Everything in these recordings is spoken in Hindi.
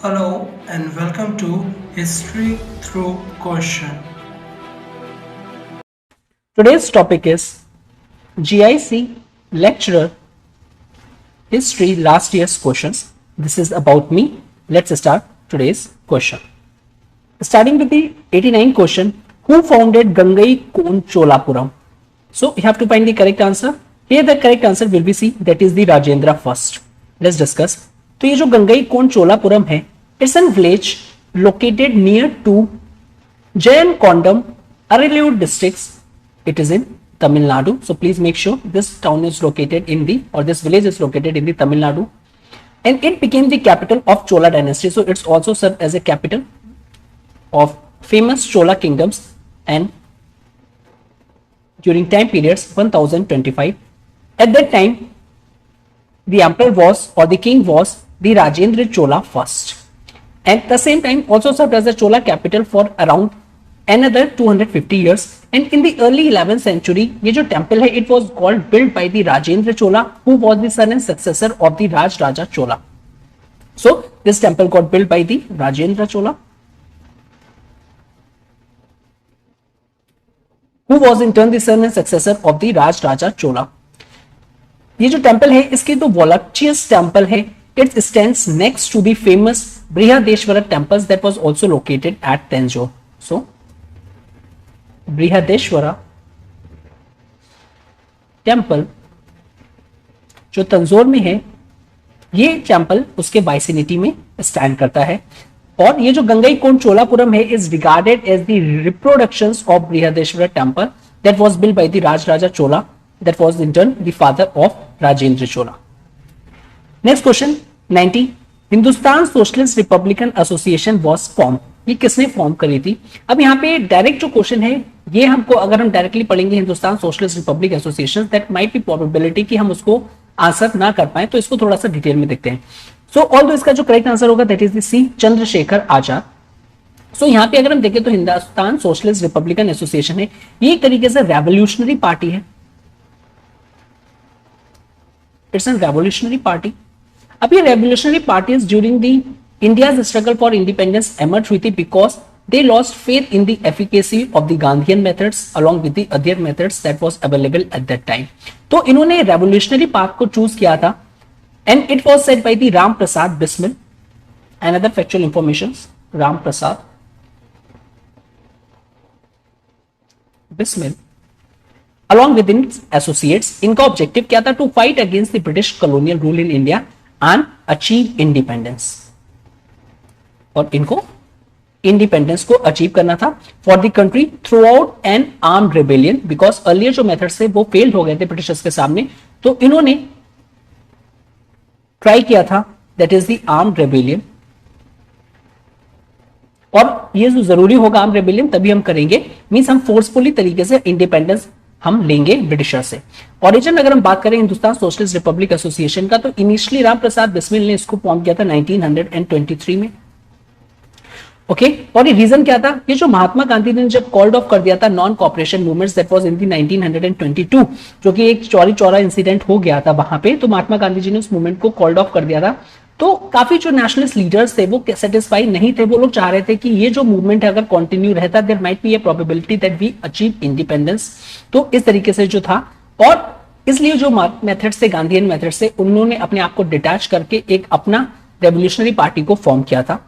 Hello and welcome to History Through Question. Today's topic is GIC Lecturer History Last Year's Questions. This is about me. Let's start today's question. Starting with the 89 question, who founded Gangai Kon Cholapuram? So you have to find the correct answer. Here the correct answer will be C, that is the Rajendra first. Let's discuss. तो ये जो गंगई कोन चोलापुरम है, it's a village located near to Jayankondam, Aralur districts. It is in Tamil Nadu. So please make sure this town is located in the, or this village is located in the Tamil Nadu. And it became the capital of Chola dynasty. So it's also served as a capital of famous Chola kingdoms and during time periods 1025. At that time, the emperor was, or the king was, the Rajendra Chola first. And at the same time also served as a Chola capital for around another 250 years. And in the early 11th century, ये जो temple है, it was called built by the Rajendra Chola, who was the son and successor of the Raj Raja Chola. So this temple got built by the Rajendra Chola, who was in turn the son and successor of the Raj Raja Chola. ये जो टेम्पल है, इसकी तो वॉलक्चियस टेम्पल है. It stands next to the famous Brihadeeswara temples that was also located at Tanjore. So Brihadeeswara temple जो तंजौर में है, ये टेम्पल उसके वाइसिनिटी में स्टैंड करता है. और ये जो गंगई कोन चोलापुरम है is regarded as the reproductions of Brihadeeswara temple that was built by the Raja Raja Chola, that was in turn the father of Rajendra Chola. Next question 90. Hindustan socialist Republican association was formed. ये किसने फॉर्म करी थी? अब यहाँ पे डायरेक्ट जो क्वेश्चन है, ये हमको अगर हम डायरेक्टली पढ़ेंगे Hindustan socialist Republic association, that might be probability कि हम उसको आंसर ना कर पाए, तो इसको थोड़ा सा डिटेल में देखते हैं. सो ऑल्दो इसका जो करेक्ट आंसर होगा दैट इज द सी, चंद्रशेखर आजाद. सो यहाँ पे अगर हम देखें तो हिंदुस्तान सोशलिस्ट रिपब्लिकन एसोसिएशन है, ये एक तरीके से रेवोल्यूशनरी पार्टी है. It's a revolutionary party. अब ये revolutionary parties during the India's struggle for independence emerged हुई थी because they lost faith in the efficacy of the Gandhian methods along with the other methods that was available at that time. तो इन्होंने revolutionary path को choose किया था and it was said by the Ram Prasad Bismil. Another factual informations, Ram Prasad Bismil along with its associates, इनका ऑब्जेक्टिव क्या था? To fight against the British colonial rule in India and achieve independence. और इनको इंडिपेंडेंस को अचीव करना था for the country through an armed rebellion, because earlier जो मेथड्स थे वो फेल्ड हो गए थे ब्रिटिशर्स के सामने. तो इन्होंने ट्राई किया था that is the armed rebellion. और ये जो जरूरी होगा आर्म्ड रेबेलियन तभी हम करेंगे, मींस हम फोर्सफुली तरीके से इंडिपेंडेंस हम लेंगे ब्रिटिशर से. ओरिजिन अगर हम बात करें हिंदुस्तान सोशलिस्ट रिपब्लिक एसोसिएशन का, तो इनिशियली राम प्रसाद बिस्मिल ने इसको फॉर्म किया था 1923 में. ओके और ये रीजन क्या था? ये जो महात्मा गांधी ने जब कॉल्ड ऑफ कर दिया था non cooperation movements that was in the 1922, जो कि एक चौरी चौरा इंसिडेंट हो गया था वहां पे, तो महात्मा गांधी जी ने उस मूवमेंट को कॉल्ड ऑफ कर दिया था. तो काफी जो नेशनलिस्ट लीडर्स थे वो सेटिस्फाई नहीं थे. वो लोग चाह रहे थे कि ये जो मूवमेंट है अगर कंटिन्यू रहता, there might be a probability that we achieve independence. तो इस तरीके से जो था, और इसलिए जो मेथड्स थे गांधीयन मेथड्स से, उन्होंने अपने आप को डिटैच करके एक अपना रेवोल्यूशनरी पार्टी को फॉर्म किया था.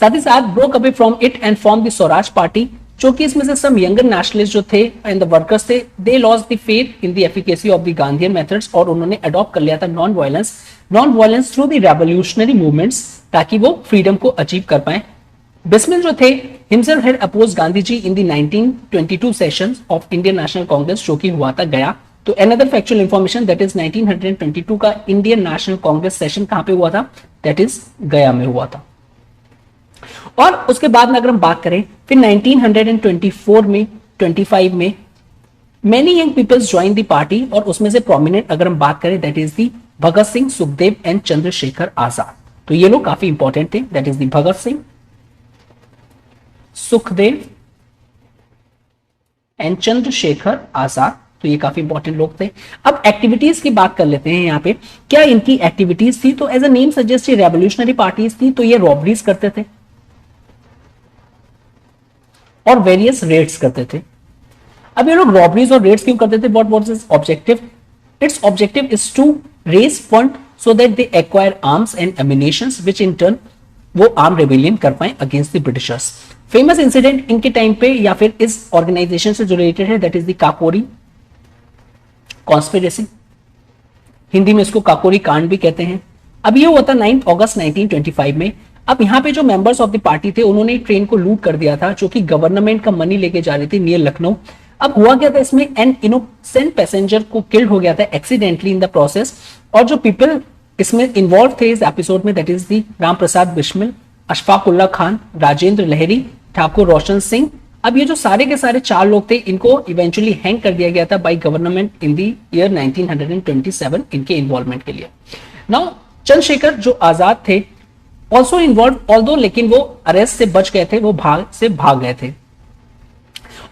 साथ ही साथ broke away from it and form the Swaraj party, जो कि इसमें से सम यंगर नेशनलिस्ट जो थे एंड द वर्कर्स थे, they lost the faith in the efficacy of the Gandhian methods, और उन्होंने अडॉप्ट कर लिया था non violence through the revolutionary movements, ताकि वो फ्रीडम को अचीव कर पाए. बिस्मिल जो थे himself had oppose Gandhi ji in the 1922 sessions of Indian National Congress, जो कि हुआ था गया. तो another factual information that is 1922 का इंडियन नेशनल कांग्रेस सेशन कहां पे हुआ था? दैट इज गया में हुआ था. और उसके बाद में अगर हम बात करें फिर 1924 में 25 में many young peoples join the party, और उसमें से प्रोमिनेंट अगर हम बात करें that is the Bhagat Singh, Sukhdev and Chandrashekhar Azad. तो ये लोग काफी इंपॉर्टेंट थे. That is the Bhagat Singh, Sukhdev and Chandrashekhar Azad. तो ये काफी इंपॉर्टेंट लोग थे। अब एक्टिविटीज की बात कर लेते हैं यहाँ पे, क्या इनकी एक्टिविटीज थी? तो एज अ नेम सजेस्ट ये रेवोल्यूशनरी पार्टीज थी, तो ये रॉबरीज करते थे और वेरियस रेड्स करते थे। अब ये लोग रॉबरीज और रेड्स क्यों करते थे? What was its objective? Its objective is to raise fund so that they acquire arms and ammunitions which in turn वो आर्म रेबेलियन कर पाए against the Britishers. Famous incident इनके टाइम पे या फिर इस ऑर्गेनाइजेशन से जो रिलेटेड है that is the Kakori conspiracy, Hindi में इसको काकोरी कांड भी कहते हैं। अब ये हुआ था 9 अगस्त 1925 में। अब यहाँ पे जो मेंबर्स ऑफ द पार्टी थे उन्होंने ट्रेन को लूट कर दिया था जो कि गवर्नमेंट का मनी लेके जा रही थी नियर लखनऊ। अब हुआ क्या था, इसमें एन इनोसेंट पैसेंजर को किल्ड हो गया था एक्सीडेंटली इन द प्रोसेस, और जो पीपल इसमें इन्वॉल्व थे इस एपिसोड में दैट इज दी राम प्रसाद बिस्मिल, अशफाकुल्ला खान, राजेंद्र लहरी, ठाकुर रोशन सिंह। अब ये जो सारे के सारे 4 लोग थे इनको इवेंचुअली हैंग कर दिया गया था by government in the year 1927 इनके इन्वॉल्वमेंट के लिए। नाउ चंद्रशेखर जो आजाद थे ऑल्सो इन्वॉल्व ऑल्दो, लेकिन वो अरेस्ट से बच गए थे, वो भाग गए थे।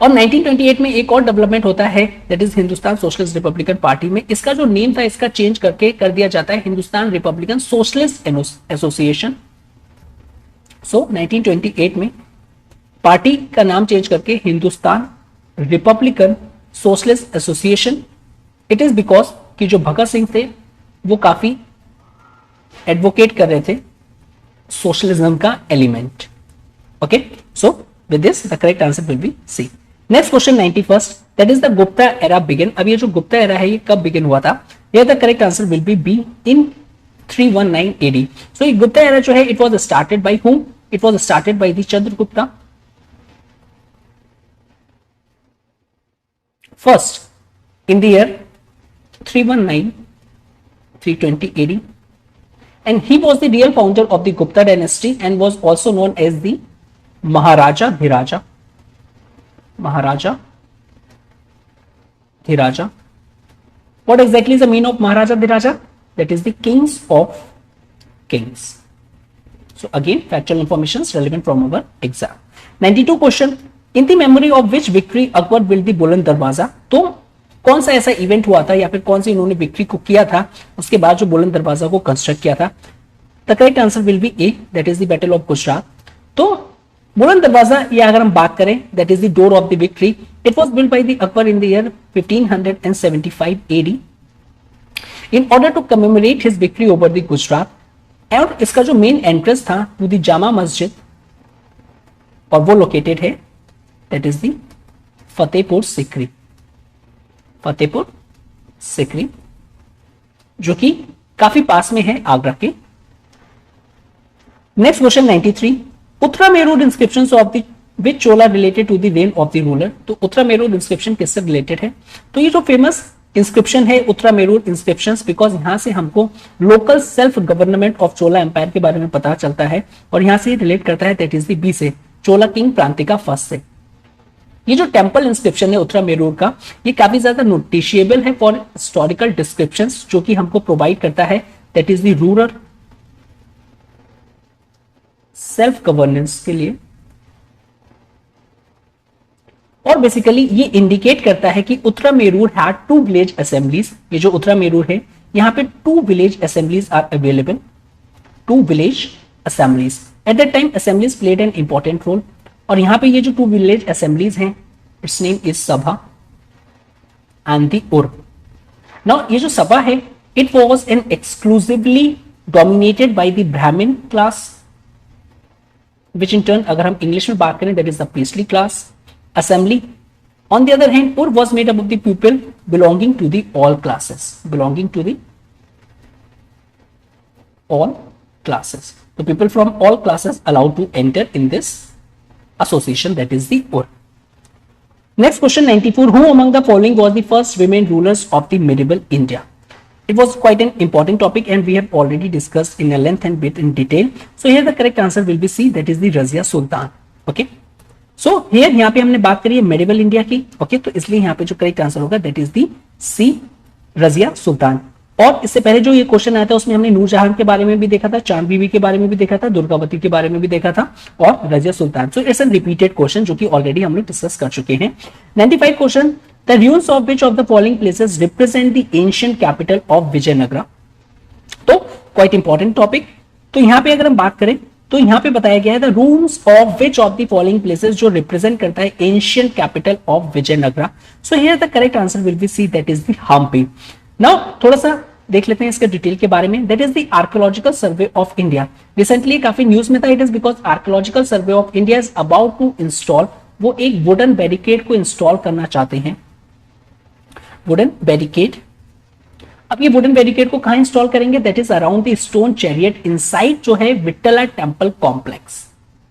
और 1928 में एक और डेवलपमेंट होता है that is Hindustan socialist Republican party में। इसका जो नेम था इसका चेंज करके कर दिया जाता है हिंदुस्तान रिपब्लिकन सोशलिस्ट एसोसिएशन। सो 1928 में पार्टी का नाम चेंज करके Hindustan Republican socialist association. It is because कि जो भगत सिंह थे वो काफी एडवोकेट कर रहे थे सोशलिज्म का element. Okay, so with this the correct answer will be C. Next question 91st, that is the Gupta era begin. अब ये जो गुप्ता एरा है ये कब बिगिन हुआ था? Here the correct answer will be B in 319 AD. So ये गुप्ता एरा जो है it was started by whom? It was started by the Chandragupta first in the year 320 AD, and he was the real founder of the Gupta dynasty and was also known as the Maharaja Dhiraja. What exactly is the meaning of Maharaja Dhiraja? That is the kings of kings. So again factual information relevant from our exam. 92 question, in the memory of which victory Akbar built the Buland Darwaza? तो कौन सा ऐसा इवेंट हुआ था या फिर कौन सी इन्होंने विक्ट्री को किया था उसके बाद जो बुलंद दरवाजा को कंस्ट्रक्ट किया था? The correct answer will B A, that is the battle of Gujarat. तो बुलंद दरवाजा या अगर हम बात करें that is the door of the victory, it was built by the Akbar in the year 1575 AD in order to commemorate his victory over the Gujarat. और इसका जो मेन एंट्रेंस था टू द जामा मस्जिद और वो लोकेटेड है that is the Fatehpur Sikri जो कि काफी पास में है आगरा के। Next question 93, Uttaramerur inscriptions of the which Chola related to the reign of the ruler. तो उत्तरामेरूर इंस्क्रिप्शन किससे रिलेटेड है? तो ये जो फेमस इंस्क्रिप्शन है उत्तरामेरूर इंस्क्रिप्शंस, बिकॉज यहां से हमको local self government of Chola empire के बारे में पता चलता है और यहां से रिलेट करता है दैट इज द बी से, चोला किंग प्रांतिका फर्स्ट से। ये जो टेम्पल इंस्क्रिप्शन है उत्तरामेरूर का ये काफी ज्यादा नोटिशिएबल है फॉर हिस्टोरिकल डिस्क्रिप्शंस जो कि हमको प्रोवाइड करता है that is the rural self governance के लिए। और बेसिकली ये इंडिकेट करता है कि उत्तरामेरूर हैड 2 विलेज असेंबलीज। ये जो उत्तरामेरूर है यहां पे 2 village assemblies are available, 2 village assemblies. At that time assemblies played an important role. और यहां पे ये जो 2 विलेज असेंबलीज हैं its name is sabha and the Ur. Now ये जो सभा है it was an exclusively dominated by the Brahmin class which in turn अगर हम इंग्लिश में बात करें that is the priestly class assembly. On the other hand, Ur was made up of the people belonging to the all classes. So people from all classes allowed to enter in this association that is the Ur. Next question 94, who among the following was the first women rulers of the medieval India? It was quite an important topic and we have already discussed in a length and bit in detail. So here the correct answer will be C, that is the Razia Sultan. Okay. So here यहाँ पे हमने बात करी है मेडिवल इंडिया की, ओके तो इसलिए यहाँ पे जो करेक्ट आंसर होगा दैट इज दी सी, रजिया सुल्तान। और इससे पहले जो ये क्वेश्चन आया था उसमें हमने नूरजहां के बारे में भी देखा था, चांद बीवी के बारे में भी देखा था, दुर्गावती के बारे में भी देखा था और Razia Sultan. So it's an repeated question जो कि ऑलरेडी हम लोग डिस्कस कर चुके हैं। 95 question, the ruins of which of the following places represent the ancient capital of Vijayanagara. तो क्वाइट इंपॉर्टेंट टॉपिक। तो यहां पे अगर हम बात करें तो यहां पे बताया गया है the rooms of which of the following places जो रिप्रेजेंट करता है ancient capital of Vijayanagara. So here the correct answer will be C, that is the Hampi. Now थोड़ा सा देख लेते हैं इसके डिटेल के बारे में। That is the archaeological survey of India. Recently काफी न्यूज में था, it is because archaeological survey of India is about to install, वो एक वुडन बैरिकेड को इंस्टॉल करना चाहते हैं, वुडन बैरिकेड। अब ये वुडन बैरिकेड को कहां इंस्टॉल करेंगे? That is around the stone chariot inside जो है विट्ठला टेम्पल कॉम्प्लेक्स,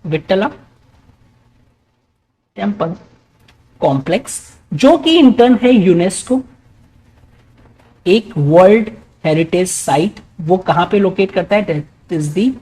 विट्ठला टेम्पल कॉम्प्लेक्स, जो कि इन टर्न है यूनेस्को एक वर्ल्ड हेरिटेज साइट। वो कहां पे लोकेट करता है? दैट इज दी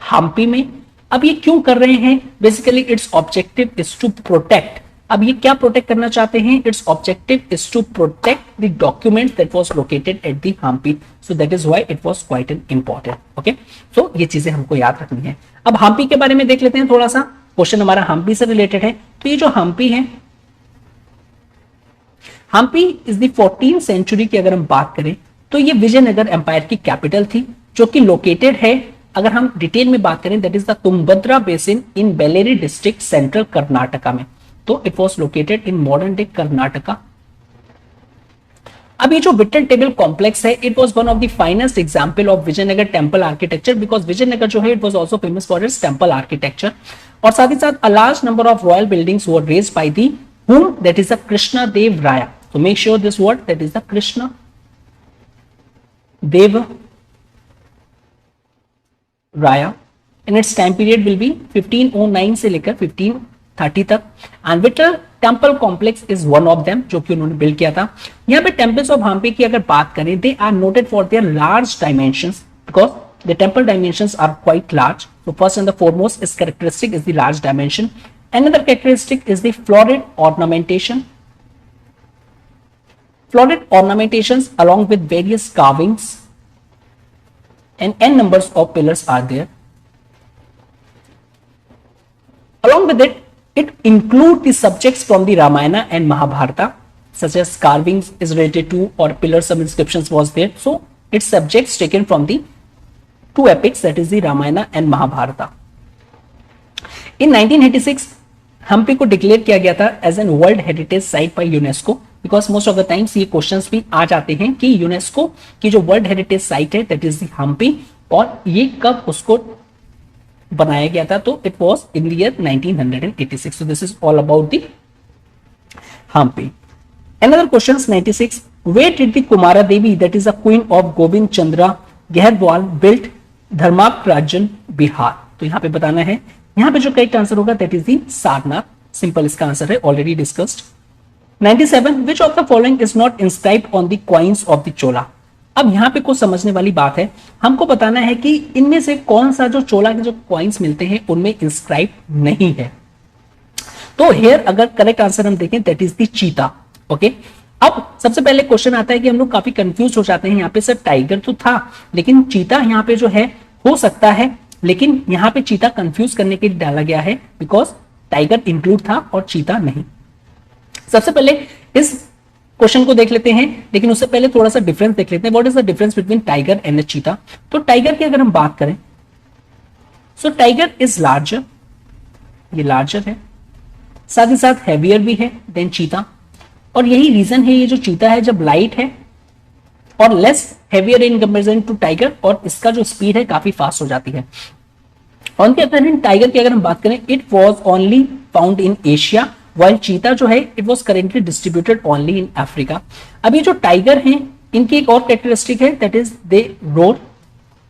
हम्पी में। अब ये क्यों कर रहे हैं? Basically its objective is to protect. अब ये क्या प्रोटेक्ट करना चाहते हैं? Its objective is to protect the documents that was located at the Hampi, so that is why it was quite an important. Okay, so ये चीजें हमको याद रखनी है। अब हम्पी के बारे में देख लेते हैं थोड़ा सा, क्वेश्चन हमारा हम्पी से रिलेटेड है। तो ये जो हम्पी है, Hampi is the 14th century की अगर हम बात करें तो ये विजयनगर एम्पायर की कैपिटल थी, जो कि लोकेटेड है, अगर हम डिटेल में बात करें, that is the Tungabhadra basin in Bellary district central Karnataka में। तो it was located in modern day Karnataka. अब ये जो विट्ठल टेम्पल कॉम्प्लेक्स है, it was one of the finest example of Vijayanagar temple architecture, because Vijayanagar जो है it was also famous for its temple architecture. और साथ ही साथ a large number of royal buildings were raised by the whom, that is the Krishna Dev Raya. So make sure this word, that is the Krishna Dev Raya, and its time period will be 1509 से लेकर 1530 तक। And Vittal Temple Complex is one of them, जो कि उन्होंने बिल्ड किया था। यहाँ पे टेम्पल्स ऑफ हम्पी की अगर बात करें, they are noted for their large dimensions because the temple dimensions are quite large. So first and the foremost is characteristic is the large dimension. Another characteristic is the florid ornamentation. Florid ornamentations along with various carvings and n numbers of pillars are there. Along with it, it includes the subjects from the Ramayana and Mahabharata, such as carvings is related to or pillars of inscriptions was there. So its subjects taken from the two epics, that is the Ramayana and Mahabharata. In 1986, Hampi को डिक्लेयर किया गया था as an world heritage site by UNESCO, because most of the times ये क्वेश्चंस भी आ जाते हैं कि यूनेस्को की जो वर्ल्ड हेरिटेज साइट है दैट इज द हम्पी, और ये कब उसको बनाया गया था? तो it was in the year 1986। So this is all about the Hampi. Another question 96, where did the Kumara Devi that is the queen of Govind Chandra Gaharwal built Dharmachakrajina Vihar? तो यहां पे बताना है, यहां पे जो करेक्ट आंसर होगा that is the Sarnath. Simple इसका आंसर है, already discussed. 97, which of the following is not inscribed on the coins of the Chola? अब यहां पे कुछ समझने वाली बात है, हमको बताना है कि इनमें से कौन सा जो चोला के जो कॉइन्स मिलते हैं उनमें इंस्क्राइब नहीं है। तो हियर अगर करेक्ट आंसर हम देखें दैट इज द चीता। ओके, अब सबसे पहले क्वेश्चन आता है कि हम लोग काफी कंफ्यूज हो जाते हैं, यहाँ पे सर टाइगर तो था लेकिन चीता यहाँ पे जो है हो सकता है, लेकिन यहां पे चीता कंफ्यूज करने के लिए डाला गया है बिकॉज टाइगर इंक्लूड था और चीता नहीं। सबसे पहले इस क्वेश्चन को देख लेते हैं, लेकिन उससे पहले थोड़ा सा डिफरेंस देख लेते हैं। What is the difference between tiger and cheetah? तो टाइगर की अगर हम बात करें, सो टाइगर इज लार्जर, ये लार्जर है, साथ ही साथ हैवियर भी है देन चीता, और यही रीजन है ये जो चीता है जब लाइट है और less heavier in comparison to tiger, और इसका जो स्पीड है काफी फास्ट हो जाती है। On the other hand tiger की अगर हम बात करें, it was only found in Asia, while चीता जो है it was currently distributed only in Africa. अब ये जो टाइगर हैं इनकी एक और कैरेक्टरिस्टिक है that is they roar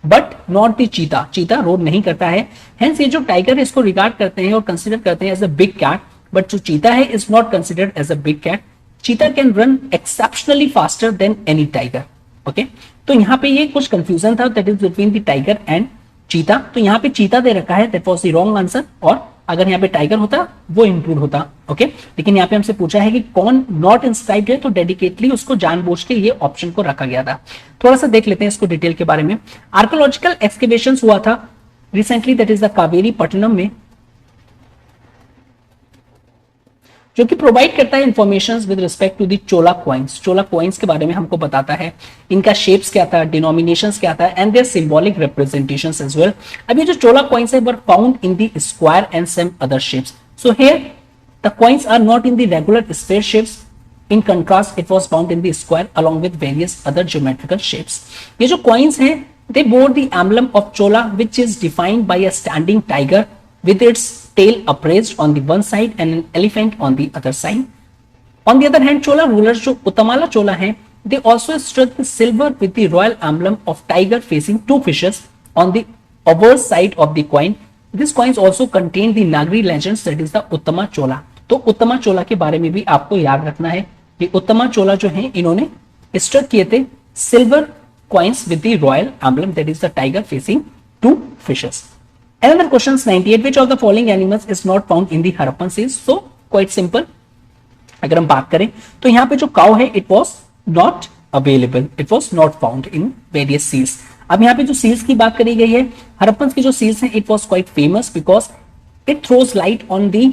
but not the चीता। चीता रोर नहीं करता है, हेंस ये जो टाइगर है इसको रिगार्ड करते हैं और कंसिडर करते हैं as a big cat, but जो चीता है is not considered as a big cat. Cheetah can run exceptionally faster than any tiger. Okay, तो यहाँ पे ये कुछ कंफ्यूजन था that is between the tiger and cheetah. तो यहाँ पे चीता दे रखा है, that was the wrong answer, और अगर यहाँ पे टाइगर होता वो इंक्लूड होता। ओके, लेकिन यहाँ पे हमसे पूछा है कि कौन नॉट इंस्क्राइब्ड है, तो डेडिकेटली उसको जानबूझ के ये ऑप्शन को रखा गया था। थोड़ा सा देख लेते हैं इसको डिटेल के बारे में। आर्कियोलॉजिकल एक्सकेवेशन हुआ था recently, that is the Kaveri Pattanam में, जो कि प्रोवाइड करता है information with respect to the Chola coins. Chola coins के बारे में हमको बताता है, इनका शेप्स क्या था, डिनोमिनेशंस क्या था, and their symbolic representations as well. अब ये जो चोला कॉइन्स है were found in the square and some other shapes. So here the coins are not in the regular sphere shapes, in contrast it was found in the square along with various other geometrical shapes। ये जो कॉइन्स हैं they bore the emblem of Chola, which is defined by a standing tiger with its tail upraised on the one side and an elephant on the other side. On the other hand, Chola rulers जो Uttamala Chola हैं, they also struck the silver with the royal emblem of tiger facing two fishes on the obverse side of the coin. These coins also contain the Nagari legends, that is the Uttama Chola। तो उत्तमा चोला के बारे में भी आपको याद रखना है कि उत्तमा चोला जो है इन्होंने स्ट्रक किए थे silver coins with the royal emblem, that is the tiger facing two fishes। Another question 98, which of the following animals is not found in the Harappan seals? So quite simple, अगर हम बात करें तो यहाँ पे जो काउ है it was not available, it was not found in various seals। अब यहाँ पे जो सील्स की बात करी गई है, हरप्पन की जो सील्स हैं it was quite famous because it throws light on the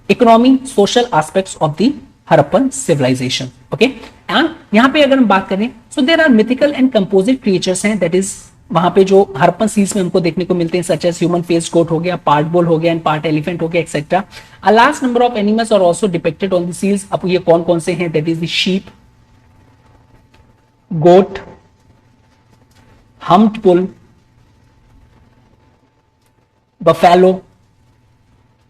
economy social aspects of the Harappan civilization। okay, and यहाँ पे अगर हम बात करें so there are mythical and composite creatures हैं, that is वहां पे जो हरप्पन सील्स में हमको देखने को मिलते हैं such as human faced goat हो गया, part bull हो गया, and part elephant हो गया, etc। a large number of animals are also depicted on the seals। अब ये कौन कौन से हैं, that is the sheep, goat, humped bull, buffalo,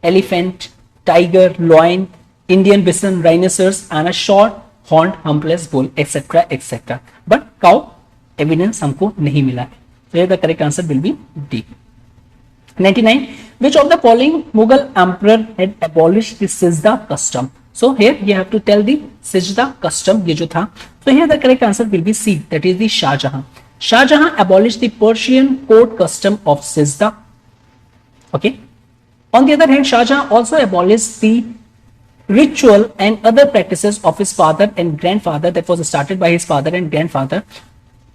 elephant, tiger, lion, Indian bison, rhinoceros, and a short-horned humpless bull, etc., etc. But cow evidence हमको नहीं मिला है। So here the correct answer will be D। 99. Which of the following Mughal emperor had abolished the Sijda custom? So here you have to tell the Sijda custom ये जो था। So here the correct answer will be C, that is the Shahjahan। Shahjahan abolished the Persian court custom of Sijda। Okay. On the other hand, Shahjahan also abolished the ritual and other practices of his father and grandfather that was started by his father and grandfather।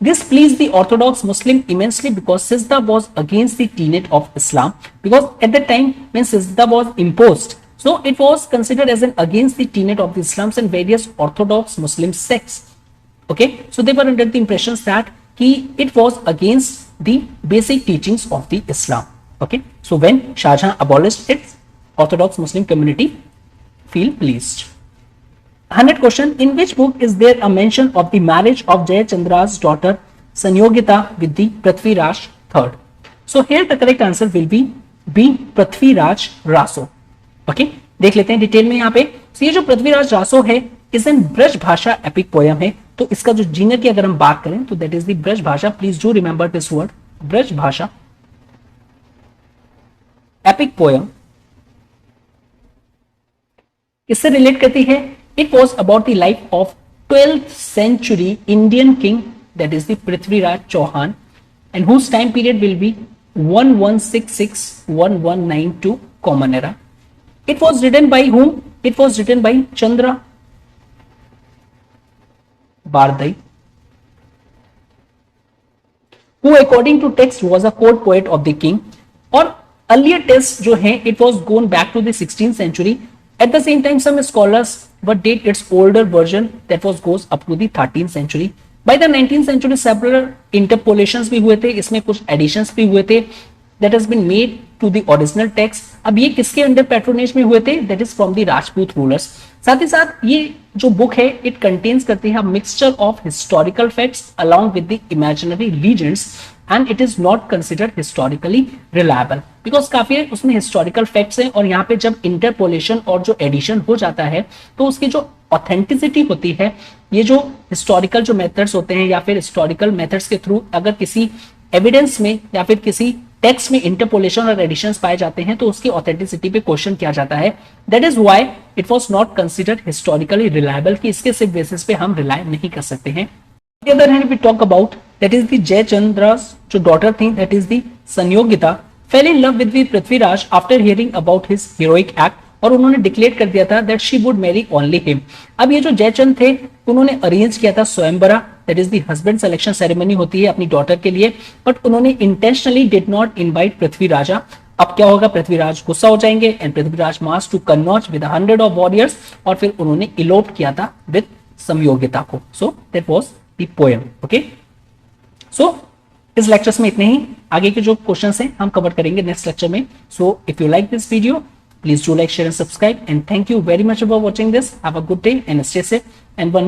This pleased the Orthodox Muslim immensely because Sijda was against the tenet of Islam, because at that time when Sijda was imposed, so it was considered as an against the tenet of the Islams and various Orthodox Muslim sects। okay, so they were under the impressions that it was against the basic teachings of the Islam। okay, so when Shahjahan abolished it, Orthodox Muslim community feel pleased। 100 question, in which book is there a mention of the marriage of Jayachandra's daughter Sanyogita with the Prithviraj III? So here the correct answer will be B, Prithviraj Raso। okay, देख लेते हैं डिटेल में यहाँ पे। so ये जो पृथ्वीराज रासो है इज एन ब्रज भाषा एपिक पोयम है। तो इसका जो जीनर की अगर हम बात करें तो दैट इज द ब्रज भाषा। Please do remember this word, Braj भाषा एपिक पोयम। किससे रिलेट करती है? It was about the life of 12th century Indian king, that is the Prithviraj Chauhan, and whose time period will be 1166-1192 Common Era. It was written by whom? It was written by Chandra Bardai, who according to text was a court poet of the king. और earlier text जो है it was gone back to the 16th century. At the same time, some scholars but date its older version that was goes up to the 13th century. By the 19th century, several interpolations भी हुए थे, इसमें कुछ additions भी हुए थे that has been made to the original text. अब ये किसके अंडर पैट्रोनेज में हुए थे? That is from the Rajput rulers. साथ ही साथ ये जो बुक है it contains करती है mixture of historical facts along with the imaginary legends and it is not considered historically reliable because काफी उसमें historical facts हैं और यहाँ पे जब interpolation और जो addition हो जाता है तो उसकी जो authenticity होती है, ये जो historical जो methods होते हैं या फिर historical methods के थ्रू अगर किसी एविडेंस में या फिर किसी टेक्स्ट में इंटरपोलेशन और एडिशंस पाए जाते हैं तो उसकी ऑथेंटिसिटी पे क्वेश्चन किया जाता है। That is why it was not considered historically reliable कि इसके सिर्फ बेसिस पे हम रिलाय नहीं कर सकते हैं। The other hand we talk about that is the Jaichandra's जो डॉटर थी that is the Sanyogita fell in love with Prithviraj after hearing about his heroic act और उन्होंने डिक्लेयर कर दिया था that she would marry only him. अब ये जो जयचंद थे उन्होंने अरेंज किया था swayamvara, that is the husband selection ceremony होती है अपनी डॉटर के लिए, बट उन्होंने intentionally did not invite Prithvi Raja अब क्या होगा, पृथ्वीराज गुस्सा हो जाएंगे and Prithviraj march to Kannauj with 100 of warriors, और फिर उन्होंने इलोप किया था विद समयोगिता को. So that was the poem. Okay, so इस लेक्चर्स में इतने ही. आगे के जो क्वेश्चंस हैं हम कवर करेंगे नेक्स्ट लेक्चर में. So if you like this video, please do like, share and subscribe, and thank you very much for watching this. Have a good day and stay safe. And one